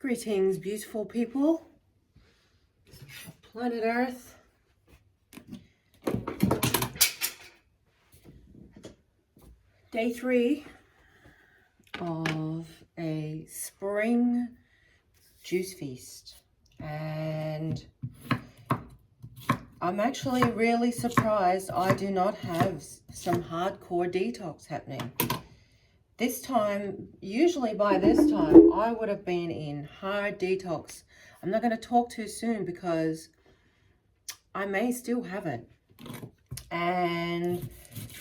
Greetings, beautiful people of planet Earth. Day 3 of a spring juice feast. And I'm actually really surprised I do not have some hardcore detox happening. This time, usually by this time, I would have been in hard detox. I'm not going to talk too soon because I may still have it. And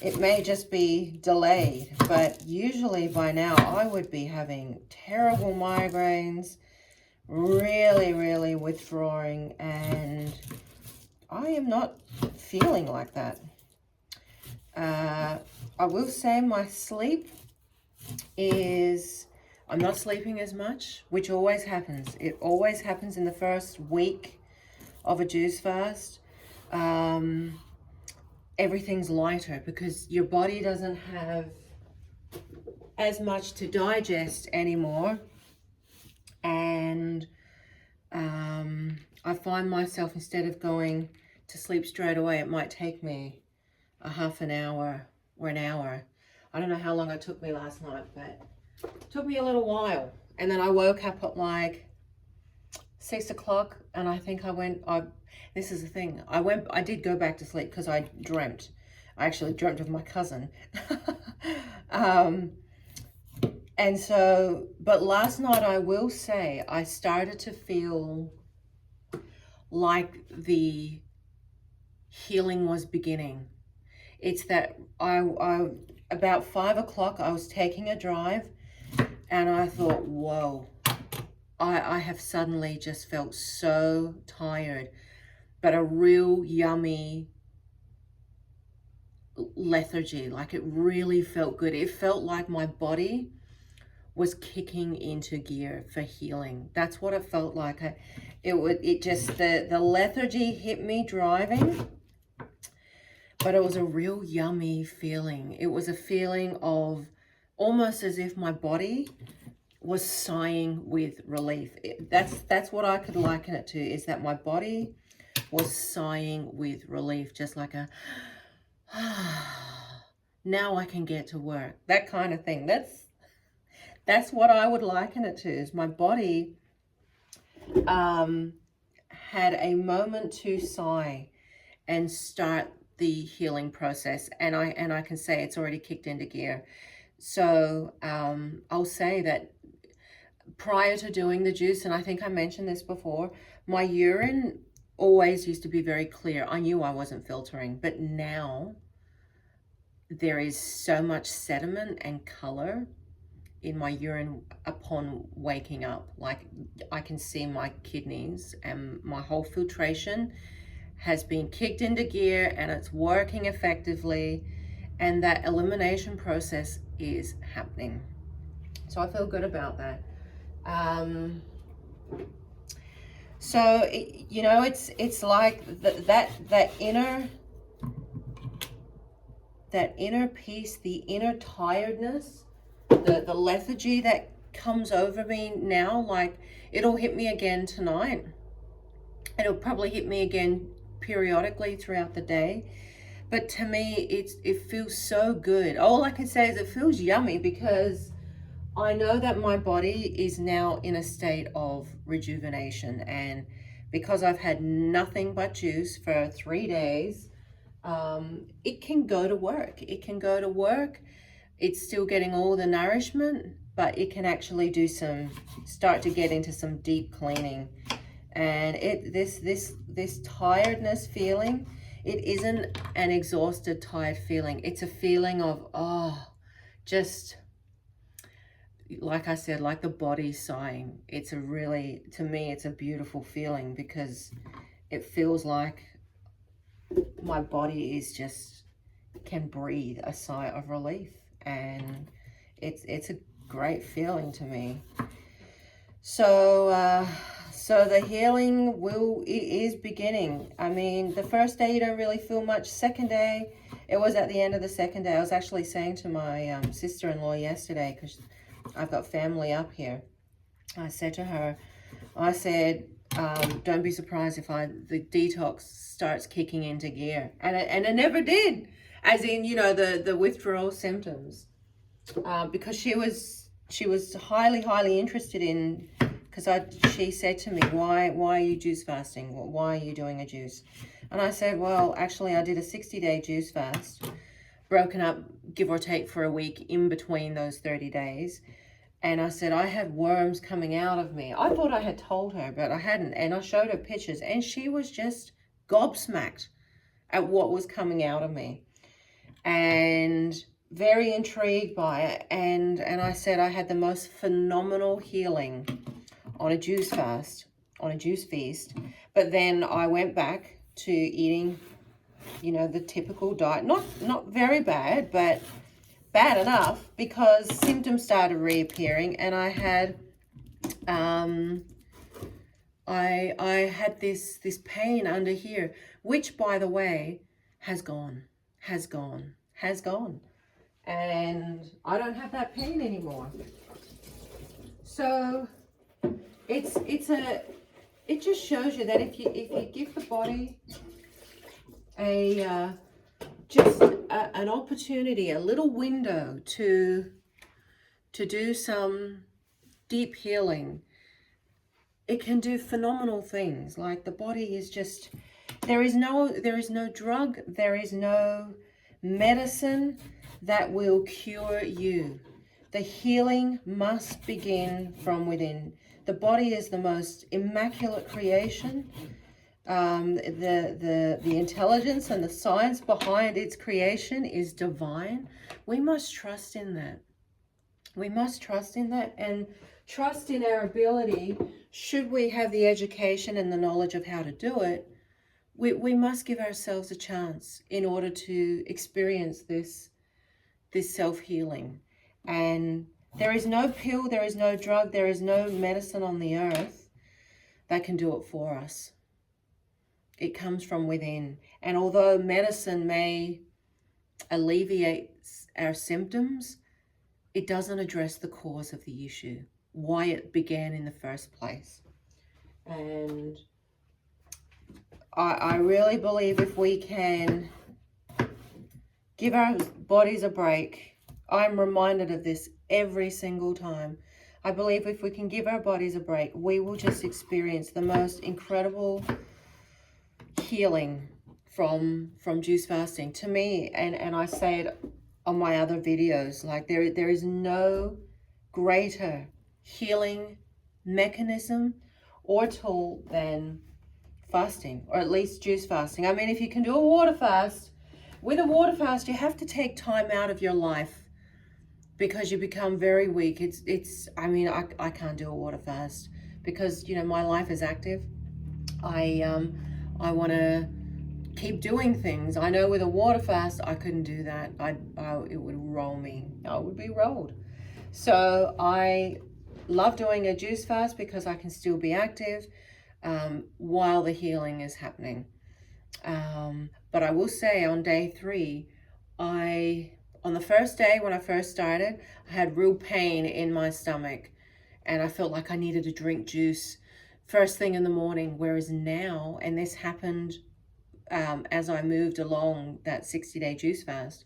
it may just be delayed. But usually by now, I would be having terrible migraines, really withdrawing. And I am not feeling like that. I will say my sleep is, I'm not sleeping as much, which always happens. It always happens in the first week of a juice fast. Everything's lighter because your body doesn't have as much to digest anymore. And I find myself, instead of going to sleep straight away, it might take me a half an hour or an hour. I don't know how long it took me last night, but it took me a little while. And then I woke up at like 6 o'clock, and I think this is the thing. I did go back to sleep because I actually dreamt of my cousin. And so, but last night I will say, I started to feel like the healing was beginning. It's that about 5 o'clock, I was taking a drive and I thought, whoa, I have suddenly just felt so tired, but a real yummy lethargy. Like, it really felt good. It felt like my body was kicking into gear for healing. That's what it felt like. The lethargy hit me driving. But it was a real yummy feeling. It was a feeling of almost as if my body was sighing with relief. That's what I could liken it to, is that my body was sighing with relief, just like a, now I can get to work, that kind of thing. That's what I would liken it to, is my body had a moment to sigh and start the healing process, and I can say it's already kicked into gear. So I'll say that prior to doing the juice, and I think I mentioned this before, my urine always used to be very clear. I knew I wasn't filtering, but now there is so much sediment and color in my urine upon waking up. Like, I can see my kidneys, and my whole filtration has been kicked into gear and it's working effectively, and that elimination process is happening. So I feel good about that. So it's like that inner peace, the inner tiredness, the lethargy that comes over me now. Like, it'll hit me again tonight. It'll probably hit me again periodically throughout the day, but to me it feels so good. All I can say is it feels yummy, because I know that my body is now in a state of rejuvenation, and because I've had nothing but juice for 3 days, it can go to work. It's still getting all the nourishment, but it can actually start to get into some deep cleaning. And this tiredness feeling, it isn't an exhausted, tired feeling. It's a feeling of, just like I said, like the body sighing. To me, it's a beautiful feeling, because it feels like my body can breathe a sigh of relief, and it's a great feeling to me. So the healing is beginning. I mean, the first day you don't really feel much. Second day, it was at the end of the second day. I was actually saying to my sister-in-law yesterday, because I've got family up here, I said to her, I said, don't be surprised if the detox starts kicking into gear. And it never did. As in, you know, the withdrawal symptoms. Because she was highly interested in, because she said to me, why are you juice fasting? Why are you doing a juice? And I said, well, actually I did a 60-day juice fast, broken up, give or take, for a week in between those 30 days. And I said, I had worms coming out of me. I thought I had told her, but I hadn't. And I showed her pictures, and she was just gobsmacked at what was coming out of me. And very intrigued by it. And I said I had the most phenomenal healing on a juice fast, on a juice feast. But then I went back to eating, you know, the typical diet. Not very bad, but bad enough, because symptoms started reappearing, and I had I had this pain under here, which, by the way, has gone, and I don't have that pain anymore. So it just shows you that if you give the body an opportunity, a little window to do some deep healing, it can do phenomenal things. Like, the body is just, there is no drug, there is no medicine that will cure you. The healing must begin from within. The body is the most immaculate creation. The intelligence and the science behind its creation is divine. We must trust in that. We must trust in that, and trust in our ability. Should we have the education and the knowledge of how to do it, we must give ourselves a chance in order to experience this self-healing. And there is no pill, there is no drug, there is no medicine on the earth that can do it for us. It comes from within. And although medicine may alleviate our symptoms, it doesn't address the cause of the issue, why it began in the first place. And I really believe if we can give our bodies a break, I'm reminded of this every single time. I believe if we can give our bodies a break, we will just experience the most incredible healing from juice fasting. To me, and I say it on my other videos, like there is no greater healing mechanism or tool than fasting, or at least juice fasting. I mean, if you can do a water fast, with a water fast, you have to take time out of your life because you become very weak. I mean, I can't do a water fast because, you know, my life is active. I want to keep doing things. I know with a water fast, I couldn't do that. It would roll me. I would be rolled. So I love doing a juice fast because I can still be active while the healing is happening. But I will say on day 3, on the first day when I first started, I had real pain in my stomach and I felt like I needed to drink juice first thing in the morning. Whereas now, and this happened as I moved along that 60-day juice fast,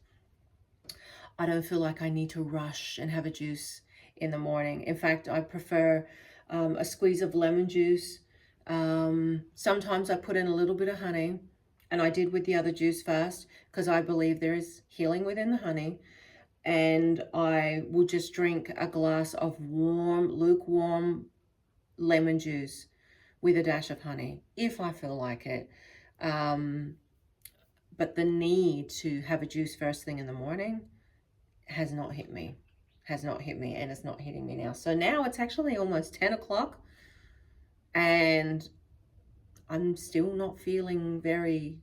I don't feel like I need to rush and have a juice in the morning. In fact, I prefer a squeeze of lemon juice. Sometimes I put in a little bit of honey, and I did with the other juice fast because I believe there is healing within the honey. And I will just drink a glass of warm, lukewarm lemon juice with a dash of honey if I feel like it. But the need to have a juice first thing in the morning has not hit me, and it's not hitting me now. So now it's actually almost 10 o'clock and I'm still not feeling very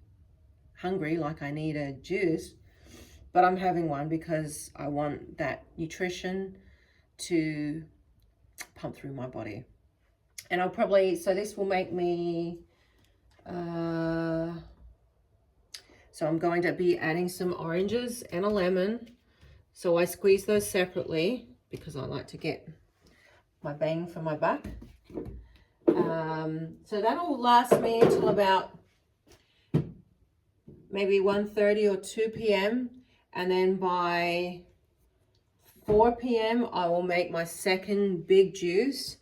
hungry, like I need a juice, but I'm having one because I want that nutrition to pump through my body. And I'll probably, so this will make me, so I'm going to be adding some oranges and a lemon. So I squeeze those separately because I like to get my bang for my buck. So that'll last me until about maybe 1:30 or 2 p.m. And then by 4 p.m. I will make my second big juice,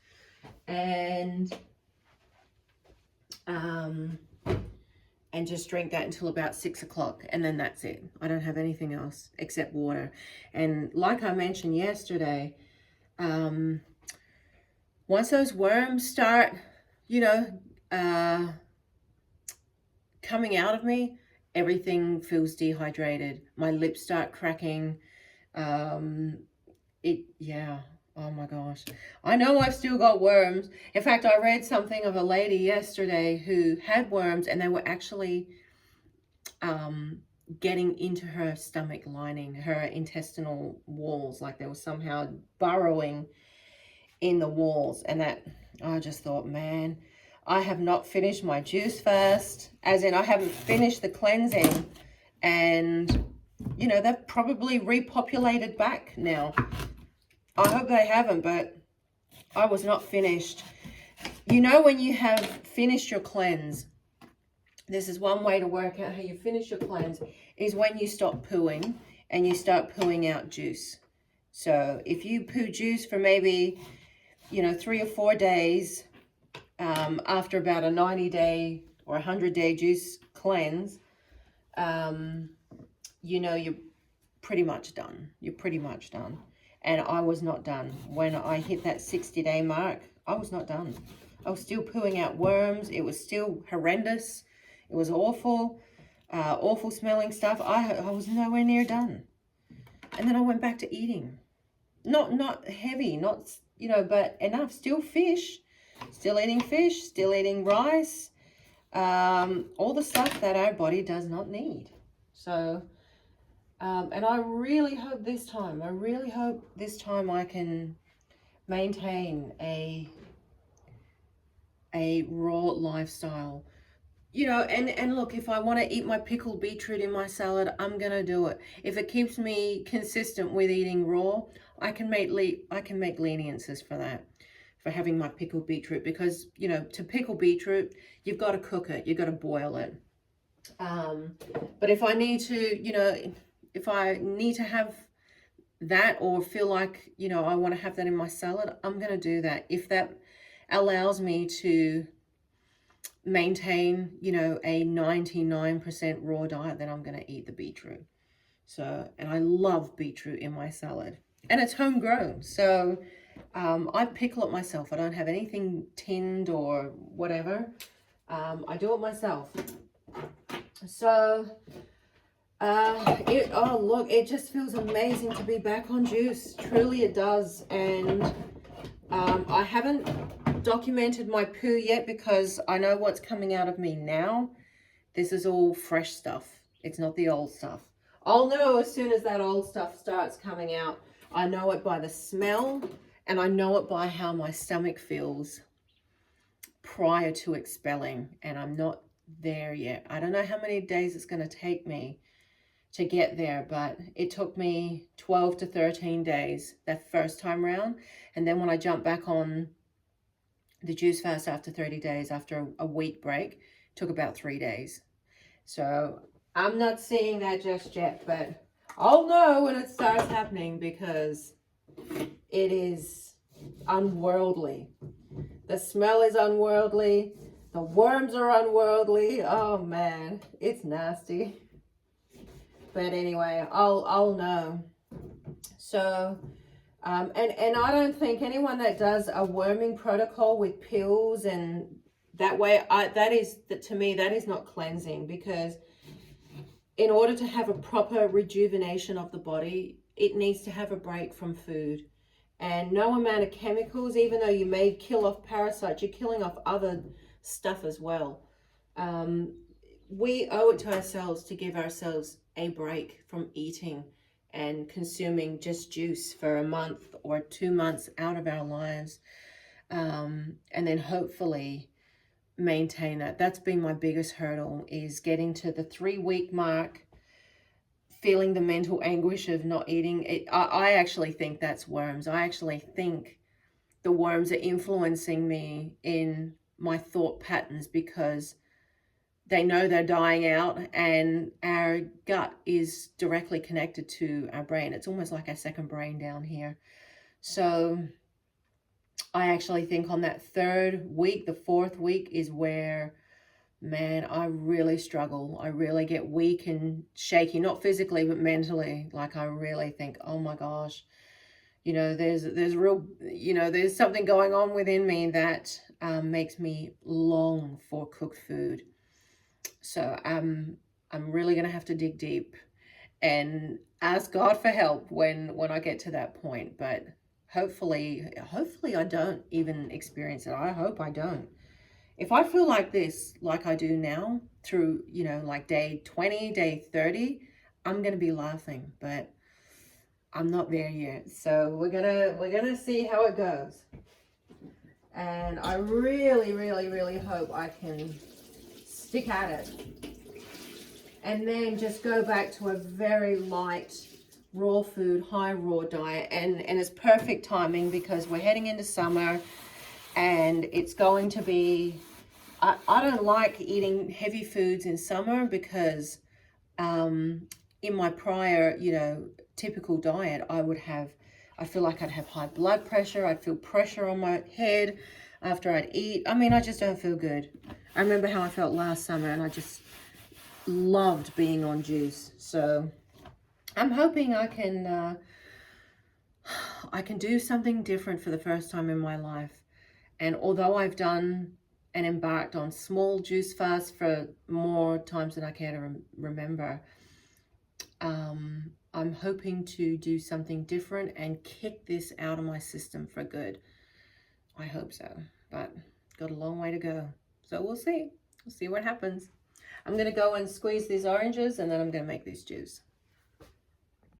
and just drink that until about 6 o'clock, and then that's it. I don't have anything else except water. And like I mentioned yesterday, once those worms start, coming out of me, everything feels dehydrated. My lips start cracking. Oh my gosh. I know I've still got worms. In fact, I read something of a lady yesterday who had worms, and they were actually getting into her stomach lining, her intestinal walls, like they were somehow burrowing in the walls. And that, I just thought, man, I have not finished my juice fast, as in I haven't finished the cleansing, and they've probably repopulated back now. I hope they haven't, but I was not finished. When you have finished your cleanse, this is one way to work out how you finish your cleanse, is when you stop pooing and you start pooing out juice. So if you poo juice for maybe 3 or 4 days, after about a 90-day or 100-day juice cleanse, you're pretty much done. You're pretty much done. And I was not done. When I hit that 60-day mark, I was not done. I was still pooing out worms. It was still horrendous. It was awful, awful smelling stuff. I was nowhere near done. And then I went back to eating. Not heavy, not, but enough. Still fish. Still eating fish, still eating rice, all the stuff that our body does not need. So, and I really hope this time I can maintain a raw lifestyle. And look, if I want to eat my pickled beetroot in my salad, I'm going to do it. If it keeps me consistent with eating raw, I can make leniences for that, for having my pickled beetroot, because to pickle beetroot, you've got to cook it, you've got to boil it. But if I need to have that, or feel like I want to have that in my salad, I'm going to do that. If that allows me to maintain a 99% raw diet, then I'm going to eat the beetroot. So, and I love beetroot in my salad, and it's homegrown, so I pickle it myself. I don't have anything tinned or whatever. I do it myself. So, look, it just feels amazing to be back on juice. Truly it does. And I haven't documented my poo yet, because I know what's coming out of me now. This is all fresh stuff. It's not the old stuff. I'll know as soon as that old stuff starts coming out. I know it by the smell, and I know it by how my stomach feels prior to expelling, and I'm not there yet. I don't know how many days it's going to take me to get there, but it took me 12 to 13 days that first time round. And then when I jumped back on the juice fast after 30 days, after a week break, took about 3 days. So I'm not seeing that just yet, but I'll know when it starts happening, because it is unworldly. The smell is unworldly. The worms are unworldly. Oh man, it's nasty. But anyway, I'll know. So, and I don't think anyone that does a worming protocol with pills and that way, to me, that is not cleansing, because in order to have a proper rejuvenation of the body, it needs to have a break from food. And no amount of chemicals, even though you may kill off parasites, you're killing off other stuff as well. We owe it to ourselves to give ourselves a break from eating and consuming just juice for a month or 2 months out of our lives, and then hopefully maintain that. That's been my biggest hurdle, is getting to the 3-week mark, feeling the mental anguish of not eating it. I actually think that's worms. I actually think the worms are influencing me in my thought patterns, because they know they're dying out, and our gut is directly connected to our brain. It's almost like a second brain down here. So I actually think on that third week, the fourth week, is where, man, I really struggle. I really get weak and shaky, not physically, but mentally. Like, I really think, oh my gosh, there's real, there's something going on within me that makes me long for cooked food. So I'm really gonna have to dig deep and ask God for help when I get to that point. But hopefully I don't even experience it. I hope I don't. If I feel like this, like I do now, through, like day 20, day 30, I'm gonna be laughing, but I'm not there yet. So we're gonna see how it goes. And I really, really, really hope I can stick at it. And then just go back to a very light, raw food, high raw diet. And it's perfect timing because we're heading into summer, and it's going to be, I don't like eating heavy foods in summer because in my prior, typical diet, I feel like I'd have high blood pressure. I'd feel pressure on my head after I'd eat. I mean, I just don't feel good. I remember how I felt last summer, and I just loved being on juice. So I'm hoping I can do something different for the first time in my life. And although I've done and embarked on small juice fasts for more times than I care to remember, I'm hoping to do something different and kick this out of my system for good. I hope so, but got a long way to go. So we'll see. We'll see what happens. I'm going to go and squeeze these oranges, and then I'm going to make this juice.